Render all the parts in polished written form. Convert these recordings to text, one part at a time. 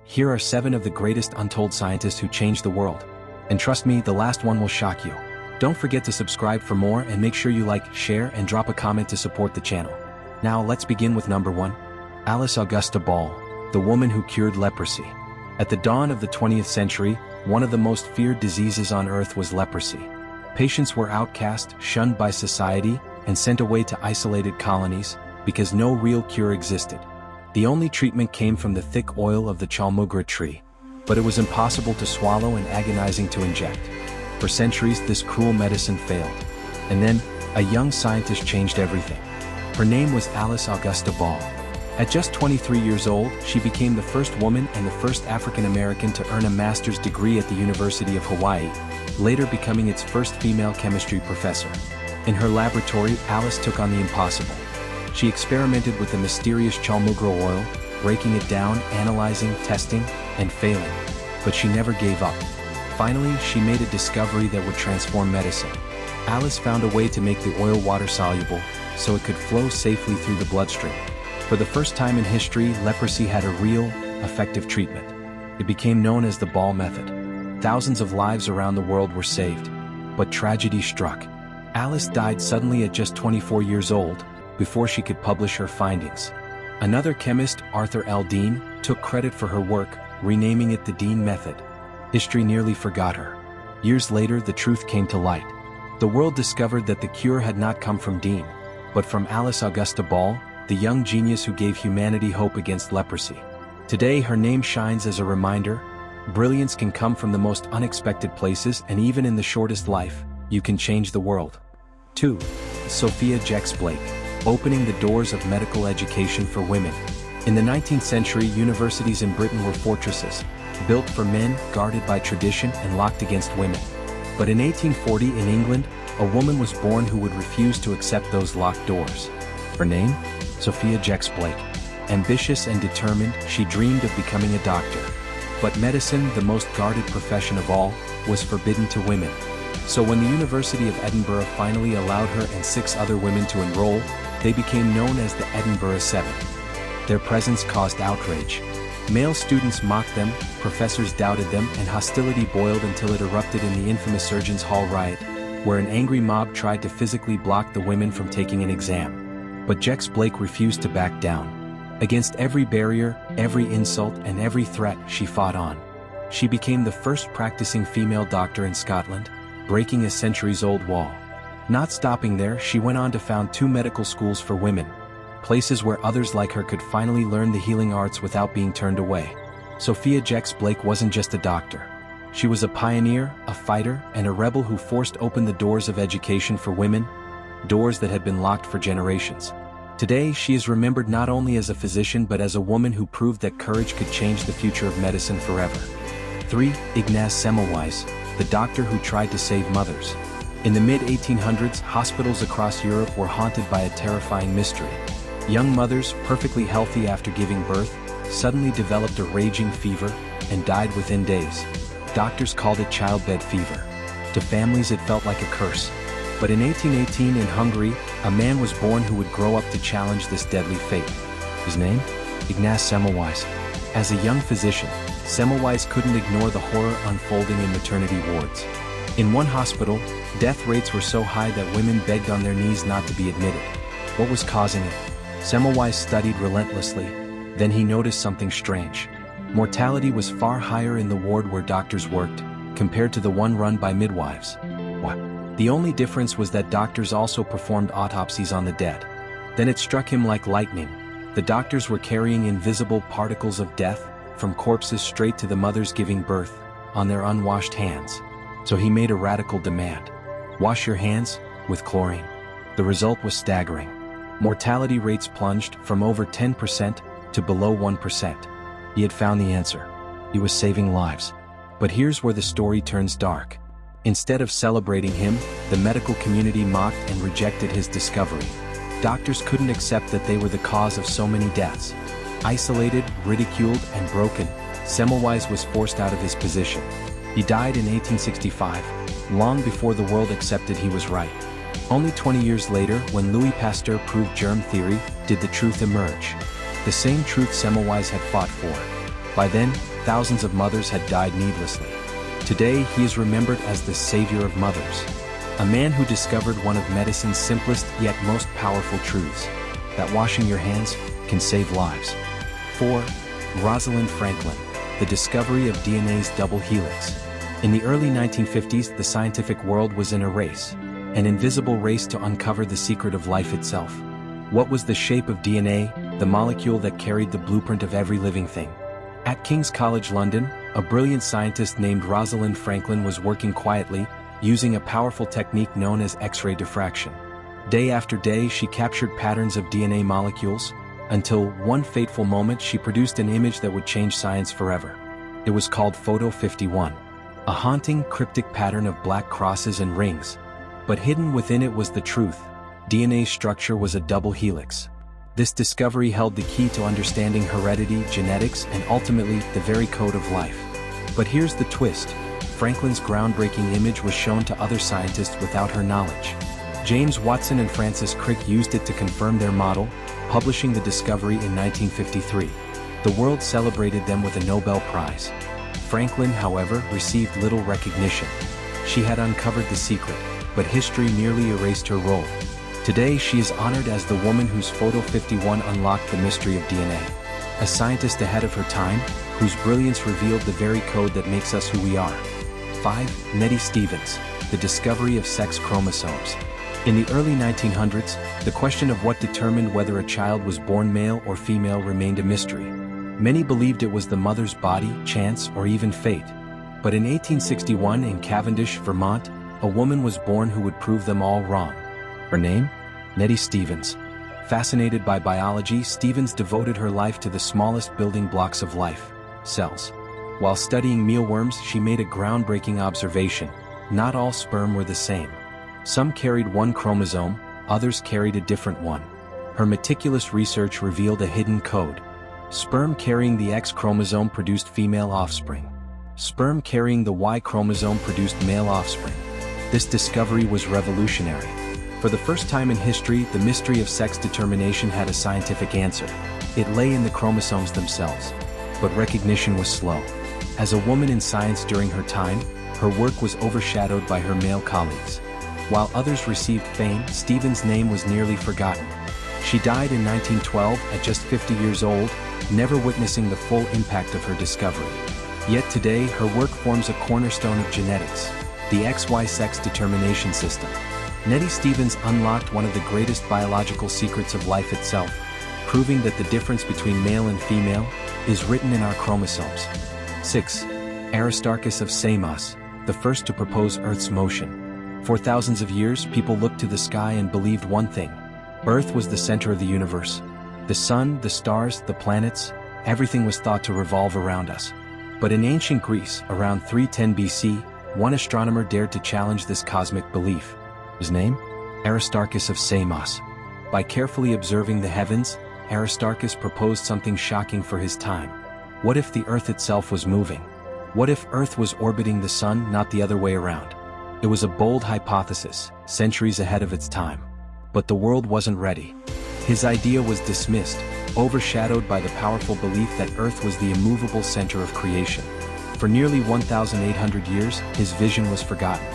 Here are 7 of the greatest untold scientists who changed the world. And trust me, the last one will shock you. Don't forget to subscribe for more and make sure you like, share, and drop a comment to support the channel. Now let's begin with number 1. Alice Augusta Ball, the woman who cured leprosy. At the dawn of the 20th century, one of the most feared diseases on earth was leprosy. Patients were outcast, shunned by society, and sent away to isolated colonies, because no real cure existed. The only treatment came from the thick oil of the chalmugra tree, but it was impossible to swallow and agonizing to inject. For centuries, this cruel medicine failed. And then, a young scientist changed everything. Her name was Alice Augusta Ball. At just 23 years old, she became the first woman and the first African American to earn a master's degree at the University of Hawaii, later becoming its first female chemistry professor. In her laboratory, Alice took on the impossible. She experimented with the mysterious chalmugra oil, breaking it down, analyzing, testing, and failing. But she never gave up. Finally, she made a discovery that would transform medicine. Alice found a way to make the oil water-soluble, so it could flow safely through the bloodstream. For the first time in history, leprosy had a real, effective treatment. It became known as the Ball method. Thousands of lives around the world were saved. But tragedy struck. Alice died suddenly at just 24 years old, before she could publish her findings. Another chemist, Arthur L. Dean, took credit for her work, renaming it the Dean method. History nearly forgot her. Years later, the truth came to light. The world discovered that the cure had not come from Dean, but from Alice Augusta Ball, the young genius who gave humanity hope against leprosy. Today, her name shines as a reminder. Brilliance can come from the most unexpected places, and even in the shortest life, you can change the world. 2. Sophia Jex-Blake, opening the doors of medical education for women. In the 19th century, universities in Britain were fortresses, built for men, guarded by tradition, and locked against women. But in 1840 in England, a woman was born who would refuse to accept those locked doors. Her name? Sophia Jex-Blake. Ambitious and determined, she dreamed of becoming a doctor. But medicine, the most guarded profession of all, was forbidden to women. So when the University of Edinburgh finally allowed her and 6 other women to enroll, they became known as the Edinburgh Seven. Their presence caused outrage. Male students mocked them, professors doubted them, and hostility boiled until it erupted in the infamous Surgeons' Hall riot, where an angry mob tried to physically block the women from taking an exam. But Jex-Blake refused to back down. Against every barrier, every insult, and every threat, she fought on. She became the first practicing female doctor in Scotland, breaking a centuries-old wall. Not stopping there, she went on to found 2 medical schools for women, places where others like her could finally learn the healing arts without being turned away. Sophia Jex-Blake wasn't just a doctor. She was a pioneer, a fighter, and a rebel who forced open the doors of education for women, doors that had been locked for generations. Today, she is remembered not only as a physician but as a woman who proved that courage could change the future of medicine forever. 3. Ignaz Semmelweis, the doctor who tried to save mothers. In the mid-1800s, hospitals across Europe were haunted by a terrifying mystery. Young mothers, perfectly healthy after giving birth, suddenly developed a raging fever and died within days. Doctors called it childbed fever. To families, it felt like a curse. But in 1818 in Hungary, a man was born who would grow up to challenge this deadly fate. His name? Ignaz Semmelweis. As a young physician, Semmelweis couldn't ignore the horror unfolding in maternity wards. In one hospital, death rates were so high that women begged on their knees not to be admitted. What was causing it? Semmelweis studied relentlessly. Then he noticed something strange. Mortality was far higher in the ward where doctors worked, compared to the one run by midwives. What? The only difference was that doctors also performed autopsies on the dead. Then it struck him like lightning. The doctors were carrying invisible particles of death, from corpses straight to the mothers giving birth, on their unwashed hands. So he made a radical demand. Wash your hands, with chlorine. The result was staggering. Mortality rates plunged from over 10% to below 1%. He had found the answer. He was saving lives. But here's where the story turns dark. Instead of celebrating him, the medical community mocked and rejected his discovery. Doctors couldn't accept that they were the cause of so many deaths. Isolated, ridiculed, and broken, Semmelweis was forced out of his position. He died in 1865, long before the world accepted he was right. Only 20 years later, when Louis Pasteur proved germ theory, did the truth emerge. The same truth Semmelweis had fought for. By then, thousands of mothers had died needlessly. Today, he is remembered as the savior of mothers, a man who discovered one of medicine's simplest yet most powerful truths, that washing your hands can save lives. 4. Rosalind Franklin, the discovery of DNA's double helix. In the early 1950s, the scientific world was in a race, an invisible race to uncover the secret of life itself. What was the shape of DNA, the molecule that carried the blueprint of every living thing? At King's College London, a brilliant scientist named Rosalind Franklin was working quietly, using a powerful technique known as X-ray diffraction. Day after day, she captured patterns of DNA molecules, until one fateful moment she produced an image that would change science forever. It was called Photo 51, a haunting, cryptic pattern of black crosses and rings. But hidden within it was the truth. DNA's structure was a double helix. This discovery held the key to understanding heredity, genetics, and ultimately, the very code of life. But here's the twist. Franklin's groundbreaking image was shown to other scientists without her knowledge. James Watson and Francis Crick used it to confirm their model, publishing the discovery in 1953. The world celebrated them with a Nobel Prize. Franklin, however, received little recognition. She had uncovered the secret, but history nearly erased her role. Today, she is honored as the woman whose Photo 51 unlocked the mystery of DNA. A scientist ahead of her time, whose brilliance revealed the very code that makes us who we are. 5. Nettie Stevens, the discovery of sex chromosomes. In the early 1900s, the question of what determined whether a child was born male or female remained a mystery. Many believed it was the mother's body, chance, or even fate. But in 1861 in Cavendish, Vermont, a woman was born who would prove them all wrong. Her name? Nettie Stevens. Fascinated by biology, Stevens devoted her life to the smallest building blocks of life, cells. While studying mealworms, she made a groundbreaking observation. Not all sperm were the same. Some carried one chromosome, others carried a different one. Her meticulous research revealed a hidden code. Sperm carrying the X chromosome produced female offspring. Sperm carrying the Y chromosome produced male offspring. This discovery was revolutionary. For the first time in history, the mystery of sex determination had a scientific answer. It lay in the chromosomes themselves. But recognition was slow. As a woman in science during her time, her work was overshadowed by her male colleagues. While others received fame, Stevens' name was nearly forgotten. She died in 1912 at just 50 years old, never witnessing the full impact of her discovery. Yet today, her work forms a cornerstone of genetics, the XY sex determination system. Nettie Stevens unlocked one of the greatest biological secrets of life itself, proving that the difference between male and female is written in our chromosomes. 6. Aristarchus of Samos, the first to propose Earth's motion. For thousands of years, people looked to the sky and believed one thing. Earth was the center of the universe. The sun, the stars, the planets, everything was thought to revolve around us. But in ancient Greece, around 310 BC, one astronomer dared to challenge this cosmic belief. His name? Aristarchus of Samos. By carefully observing the heavens, Aristarchus proposed something shocking for his time. What if the Earth itself was moving? What if Earth was orbiting the sun, not the other way around? It was a bold hypothesis, centuries ahead of its time. But the world wasn't ready. His idea was dismissed, overshadowed by the powerful belief that Earth was the immovable center of creation. For nearly 1,800 years, his vision was forgotten.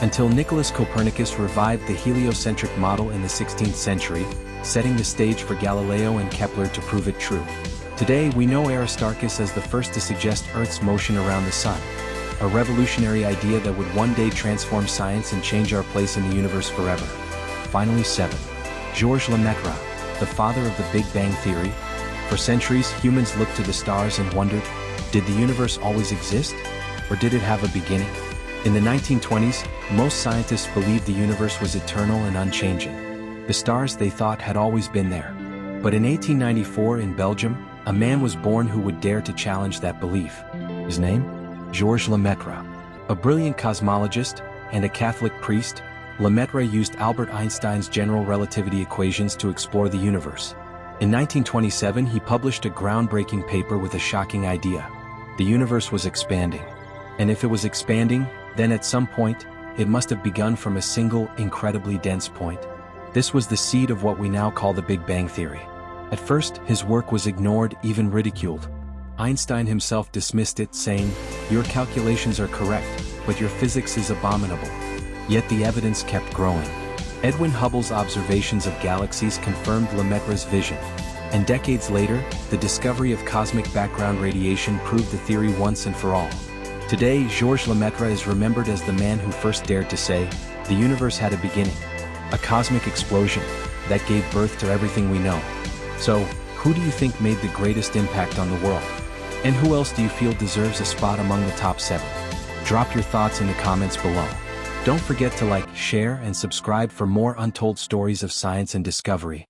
Until Nicholas Copernicus revived the heliocentric model in the 16th century, setting the stage for Galileo and Kepler to prove it true. Today, we know Aristarchus as the first to suggest Earth's motion around the sun. A revolutionary idea that would one day transform science and change our place in the universe forever. Finally, 7. Georges Lemaitre, the father of the Big Bang Theory. For centuries, humans looked to the stars and wondered, did the universe always exist? Or did it have a beginning? In the 1920s, most scientists believed the universe was eternal and unchanging. The stars, they thought, had always been there. But in 1894 in Belgium, a man was born who would dare to challenge that belief. His name? Georges Lemaitre. A brilliant cosmologist and a Catholic priest, Lemaitre used Albert Einstein's general relativity equations to explore the universe. In 1927, he published a groundbreaking paper with a shocking idea. The universe was expanding. And if it was expanding, then at some point, it must have begun from a single, incredibly dense point. This was the seed of what we now call the Big Bang Theory. At first, his work was ignored, even ridiculed. Einstein himself dismissed it, saying, "Your calculations are correct, but your physics is abominable." Yet the evidence kept growing. Edwin Hubble's observations of galaxies confirmed Lemaitre's vision. And decades later, the discovery of cosmic background radiation proved the theory once and for all. Today, Georges Lemaitre is remembered as the man who first dared to say, the universe had a beginning. A cosmic explosion that gave birth to everything we know. So, who do you think made the greatest impact on the world? And who else do you feel deserves a spot among the top 7? Drop your thoughts in the comments below. Don't forget to like, share, and subscribe for more untold stories of science and discovery.